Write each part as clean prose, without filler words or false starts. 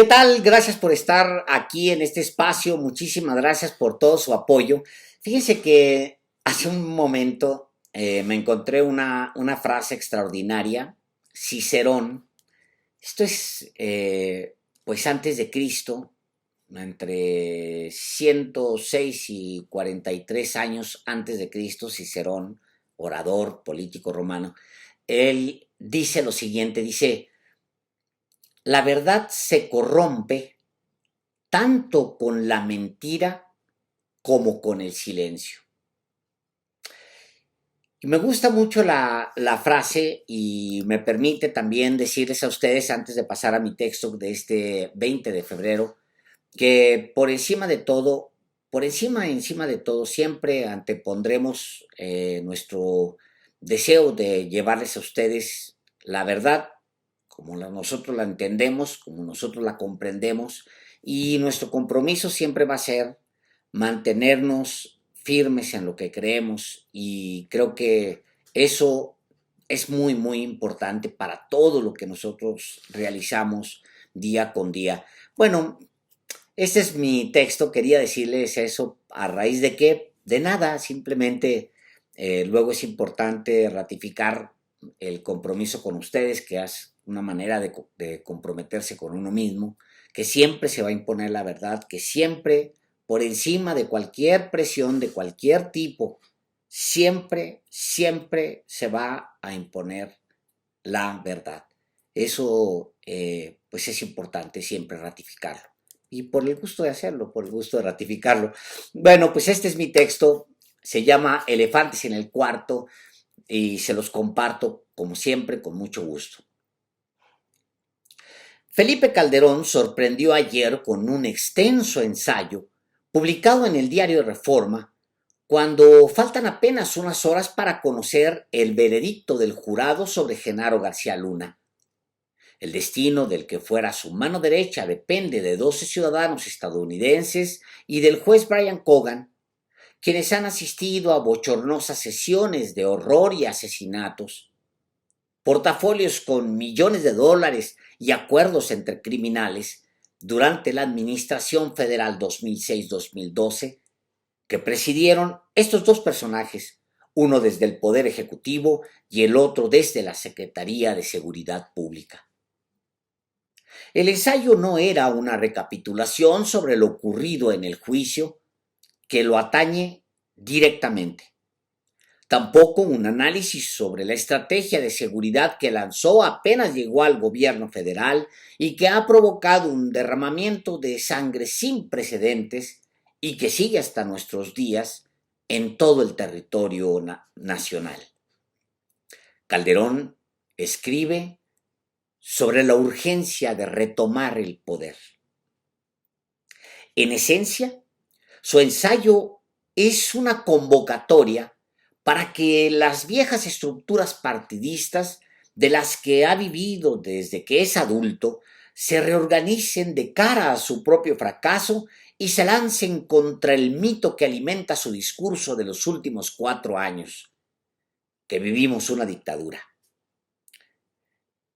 ¿Qué tal? Gracias por estar aquí en este espacio. Muchísimas gracias por todo su apoyo. Fíjense que hace un momento me encontré una frase extraordinaria. Cicerón, esto es pues antes de Cristo, entre 106 y 43 años antes de Cristo, Cicerón, orador político romano, él dice lo siguiente, dice, la verdad se corrompe tanto con la mentira como con el silencio. Y me gusta mucho la frase y me permite también decirles a ustedes, antes de pasar a mi texto de este 20 de febrero, que por encima de todo, encima de todo, siempre antepondremos nuestro deseo de llevarles a ustedes la verdad, como nosotros la entendemos, como nosotros la comprendemos, y nuestro compromiso siempre va a ser mantenernos firmes en lo que creemos, y creo que eso es muy, muy importante para todo lo que nosotros realizamos día con día. Bueno, este es mi texto, quería decirles eso a raíz de que, de nada, simplemente luego es importante ratificar el compromiso con ustedes, que es una manera de comprometerse con uno mismo, que siempre se va a imponer la verdad, que siempre, por encima de cualquier presión, de cualquier tipo, siempre, siempre se va a imponer la verdad. Eso, pues es importante siempre ratificarlo. Y por el gusto de hacerlo, por el gusto de ratificarlo. Bueno, pues este es mi texto, se llama Elefantes en el cuarto y se los comparto, como siempre, con mucho gusto. Felipe Calderón sorprendió ayer con un extenso ensayo publicado en el diario Reforma, cuando faltan apenas unas horas para conocer el veredicto del jurado sobre Genaro García Luna. El destino del que fuera su mano derecha depende de 12 ciudadanos estadounidenses y del juez Brian Cogan, quienes han asistido a bochornosas sesiones de horror y asesinatos, portafolios con millones de dólares y acuerdos entre criminales durante la Administración Federal 2006-2012, que presidieron estos dos personajes, uno desde el Poder Ejecutivo y el otro desde la Secretaría de Seguridad Pública. El ensayo no era una recapitulación sobre lo ocurrido en el juicio que lo atañe directamente. Tampoco un análisis sobre la estrategia de seguridad que lanzó apenas llegó al gobierno federal y que ha provocado un derramamiento de sangre sin precedentes y que sigue hasta nuestros días en todo el territorio nacional. Calderón escribe sobre la urgencia de retomar el poder. En esencia, su ensayo es una convocatoria para que las viejas estructuras partidistas de las que ha vivido desde que es adulto se reorganicen de cara a su propio fracaso y se lancen contra el mito que alimenta su discurso de los últimos 4 años, que vivimos una dictadura.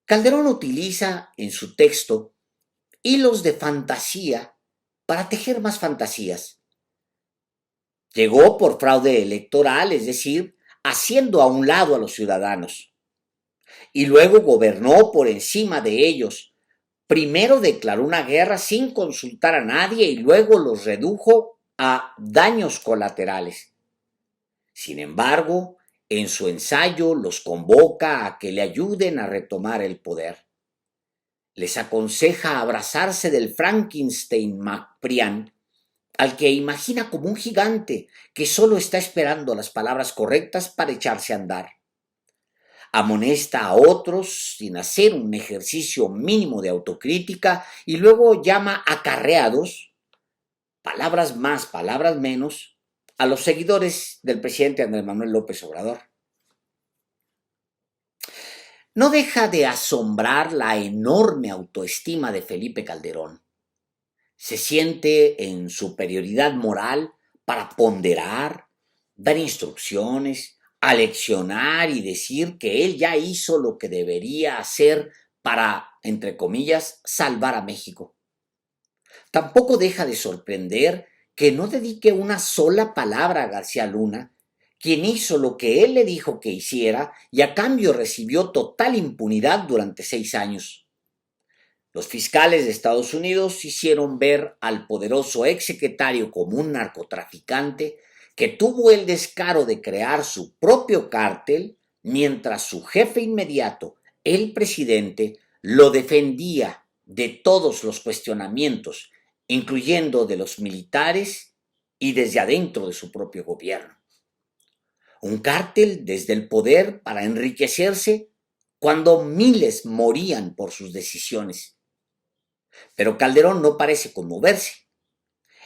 Calderón utiliza en su texto hilos de fantasía para tejer más fantasías. Llegó por fraude electoral, es decir, haciendo a un lado a los ciudadanos. Y luego gobernó por encima de ellos. Primero declaró una guerra sin consultar a nadie y luego los redujo a daños colaterales. Sin embargo, en su ensayo los convoca a que le ayuden a retomar el poder. Les aconseja abrazarse del Frankenstein McPrian, al que imagina como un gigante que solo está esperando las palabras correctas para echarse a andar. Amonesta a otros sin hacer un ejercicio mínimo de autocrítica y luego llama acarreados, palabras más, palabras menos, a los seguidores del presidente Andrés Manuel López Obrador. No deja de asombrar la enorme autoestima de Felipe Calderón. Se siente en superioridad moral para ponderar, dar instrucciones, aleccionar y decir que él ya hizo lo que debería hacer para, entre comillas, salvar a México. Tampoco deja de sorprender que no dedique una sola palabra a García Luna, quien hizo lo que él le dijo que hiciera y a cambio recibió total impunidad durante 6 años. Los fiscales de Estados Unidos hicieron ver al poderoso exsecretario como un narcotraficante que tuvo el descaro de crear su propio cártel mientras su jefe inmediato, el presidente, lo defendía de todos los cuestionamientos, incluyendo de los militares y desde adentro de su propio gobierno. Un cártel desde el poder para enriquecerse cuando miles morían por sus decisiones. Pero Calderón no parece conmoverse.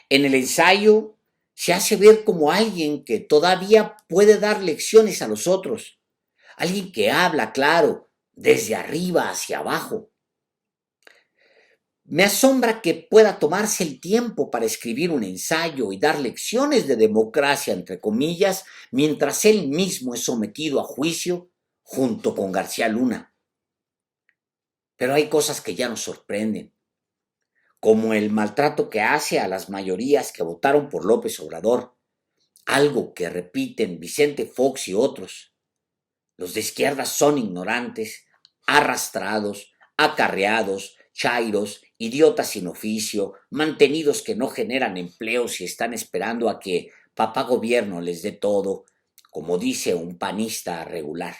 En el ensayo se hace ver como alguien que todavía puede dar lecciones a los otros, alguien que habla claro, desde arriba hacia abajo. Me asombra que pueda tomarse el tiempo para escribir un ensayo y dar lecciones de democracia, entre comillas, mientras él mismo es sometido a juicio junto con García Luna. Pero hay cosas que ya nos sorprenden, como el maltrato que hace a las mayorías que votaron por López Obrador, algo que repiten Vicente Fox y otros. Los de izquierda son ignorantes, arrastrados, acarreados, chairos, idiotas sin oficio, mantenidos que no generan empleos y están esperando a que papá gobierno les dé todo, como dice un panista regular.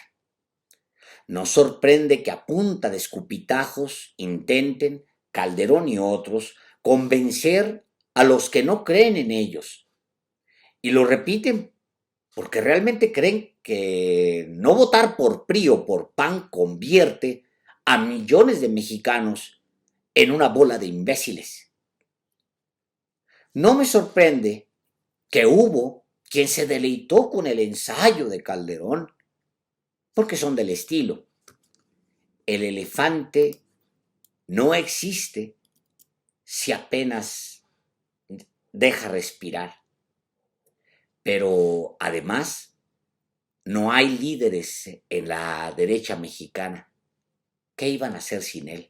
Nos sorprende que a punta de escupitajos intenten, Calderón y otros, convencer a los que no creen en ellos. Y lo repiten porque realmente creen que no votar por PRI o por PAN convierte a millones de mexicanos en una bola de imbéciles. No me sorprende que hubo quien se deleitó con el ensayo de Calderón, porque son del estilo. El elefante no existe si apenas deja respirar. Pero además, no hay líderes en la derecha mexicana. ¿Qué iban a hacer sin él?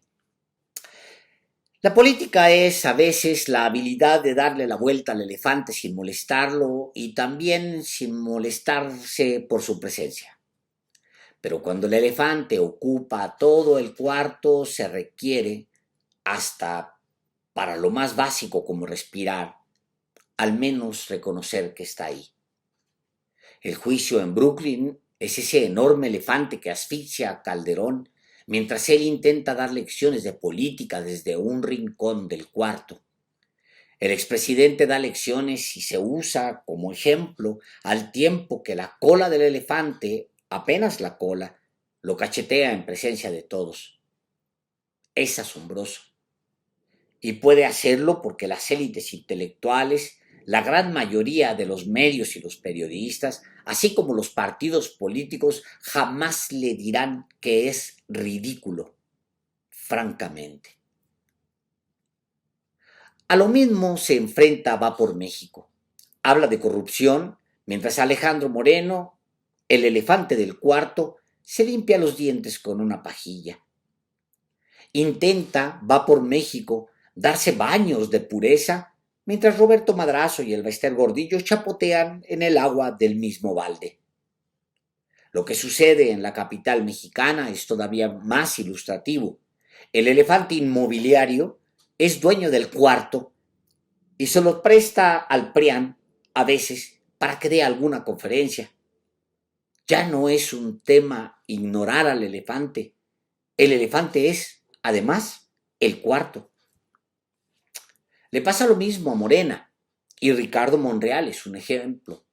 La política es a veces la habilidad de darle la vuelta al elefante sin molestarlo y también sin molestarse por su presencia. Pero cuando el elefante ocupa todo el cuarto, se requiere, hasta para lo más básico como respirar, al menos reconocer que está ahí. El juicio en Brooklyn es ese enorme elefante que asfixia a Calderón mientras él intenta dar lecciones de política desde un rincón del cuarto. El expresidente da lecciones y se usa como ejemplo al tiempo que la cola del elefante, apenas la cola, lo cachetea en presencia de todos. Es asombroso. Y puede hacerlo porque las élites intelectuales, la gran mayoría de los medios y los periodistas, así como los partidos políticos, jamás le dirán que es ridículo, francamente. A lo mismo se enfrenta Va por México. Habla de corrupción, mientras Alejandro Moreno, el elefante del cuarto, se limpia los dientes con una pajilla. Intenta Va por México darse baños de pureza, mientras Roberto Madrazo y el Bester Gordillo chapotean en el agua del mismo balde. Lo que sucede en la capital mexicana es todavía más ilustrativo. El elefante inmobiliario es dueño del cuarto y se lo presta al PRIAN a veces para que dé alguna conferencia. Ya no es un tema ignorar al elefante. El elefante es, además, el cuarto. Le pasa lo mismo a Morena, y Ricardo Monreal es un ejemplo.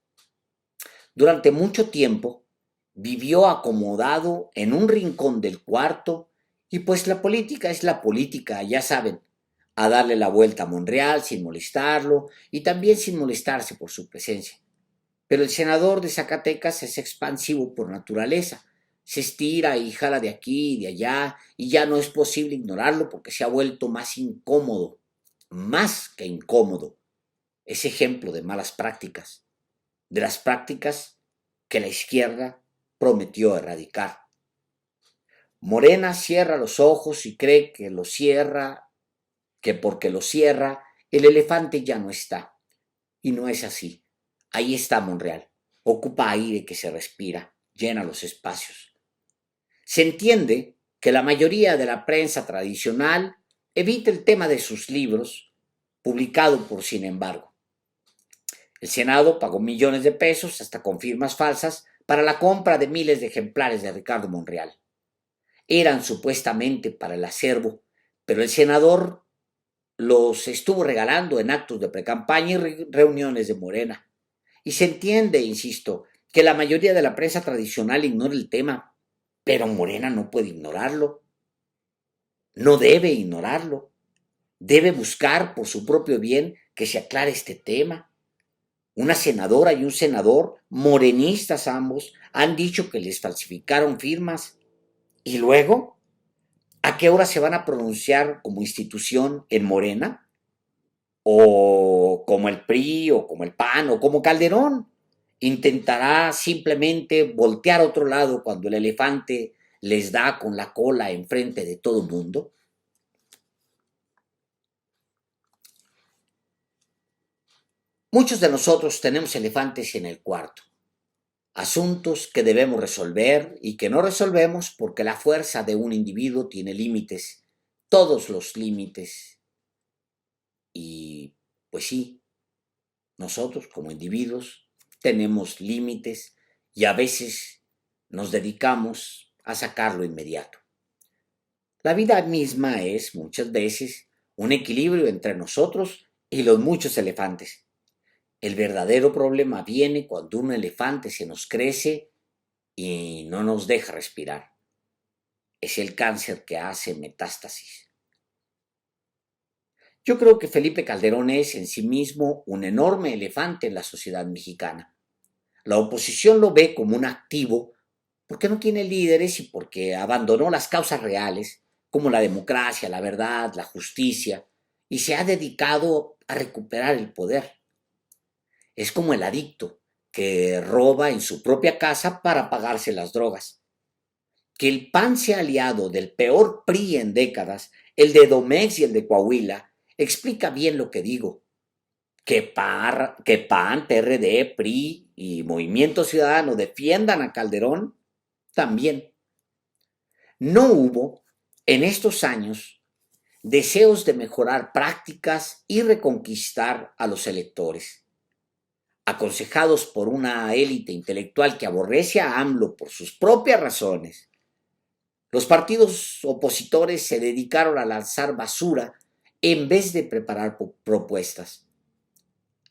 Durante mucho tiempo vivió acomodado en un rincón del cuarto y pues la política es la política, ya saben, a darle la vuelta a Monreal sin molestarlo y también sin molestarse por su presencia. Pero el senador de Zacatecas es expansivo por naturaleza, se estira y jala de aquí y de allá y ya no es posible ignorarlo porque se ha vuelto más que incómodo. Es ejemplo de malas prácticas, de las prácticas que la izquierda prometió erradicar. Morena cierra los ojos y cree que porque lo cierra El elefante ya no está. Y no es así. Ahí está Monreal. Ocupa aire que se respira, llena los espacios. Se entiende que la mayoría de la prensa tradicional evita el tema de sus libros, publicado por Sin embargo. El Senado pagó millones de pesos, hasta con firmas falsas, para la compra de miles de ejemplares de Ricardo Monreal. Eran supuestamente para el acervo, pero el senador los estuvo regalando en actos de precampaña y reuniones de Morena. Y se entiende, insisto, que la mayoría de la prensa tradicional ignora el tema, pero Morena no puede ignorarlo, no debe ignorarlo, debe buscar por su propio bien que se aclare este tema. Una senadora y un senador, morenistas ambos, han dicho que les falsificaron firmas. ¿Y luego? ¿A qué hora se van a pronunciar como institución en Morena? ¿O como el PRI, o como el PAN, o como Calderón? ¿Intentará simplemente voltear a otro lado cuando el elefante les da con la cola enfrente de todo el mundo? Muchos de nosotros tenemos elefantes en el cuarto, asuntos que debemos resolver y que no resolvemos porque la fuerza de un individuo tiene límites, todos los límites. Y pues sí, nosotros como individuos tenemos límites y a veces nos dedicamos a sacarlo inmediato. La vida misma es muchas veces un equilibrio entre nosotros y los muchos elefantes. El verdadero problema viene cuando un elefante se nos crece y no nos deja respirar. Es el cáncer que hace metástasis. Yo creo que Felipe Calderón es en sí mismo un enorme elefante en la sociedad mexicana. La oposición lo ve como un activo porque no tiene líderes y porque abandonó las causas reales, como la democracia, la verdad, la justicia, y se ha dedicado a recuperar el poder. Es como el adicto que roba en su propia casa para pagarse las drogas. Que el PAN sea aliado del peor PRI en décadas, el de Domex y el de Coahuila, explica bien lo que digo. Que PAN, PRD, PRI y Movimiento Ciudadano defiendan a Calderón, también. No hubo, en estos años, deseos de mejorar prácticas y reconquistar a los electores. Aconsejados por una élite intelectual que aborrece a AMLO por sus propias razones, los partidos opositores se dedicaron a lanzar basura en vez de preparar propuestas.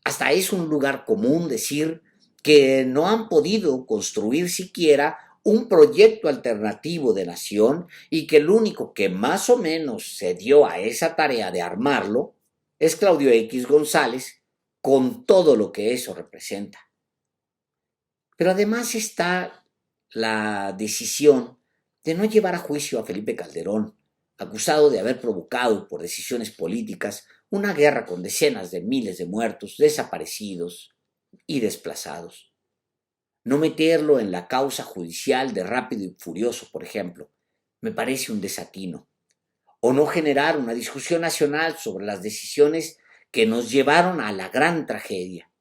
Hasta es un lugar común decir que no han podido construir siquiera un proyecto alternativo de nación y que el único que más o menos se dio a esa tarea de armarlo es Claudio X González, con todo lo que eso representa. Pero además está la decisión de no llevar a juicio a Felipe Calderón, acusado de haber provocado por decisiones políticas una guerra con decenas de miles de muertos, desaparecidos y desplazados. No meterlo en la causa judicial de Rápido y Furioso, por ejemplo, me parece un desatino. O no generar una discusión nacional sobre las decisiones que nos llevaron a la gran tragedia.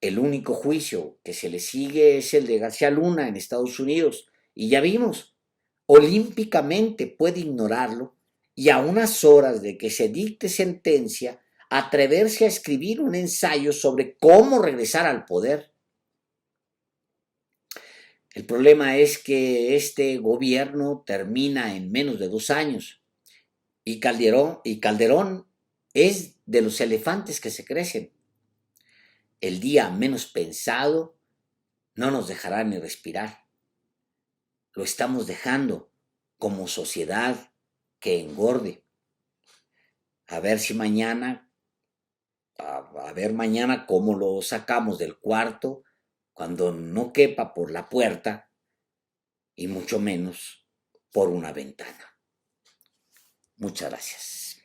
El único juicio que se le sigue es el de García Luna en Estados Unidos, y ya vimos, olímpicamente puede ignorarlo y a unas horas de que se dicte sentencia, atreverse a escribir un ensayo sobre cómo regresar al poder. El problema es que este gobierno termina en menos de 2 años y Calderón es de los elefantes que se crecen. El día menos pensado no nos dejará ni respirar. Lo estamos dejando como sociedad que engorde. A ver si mañana, a ver mañana cómo lo sacamos del cuarto cuando no quepa por la puerta y mucho menos por una ventana. Muchas gracias.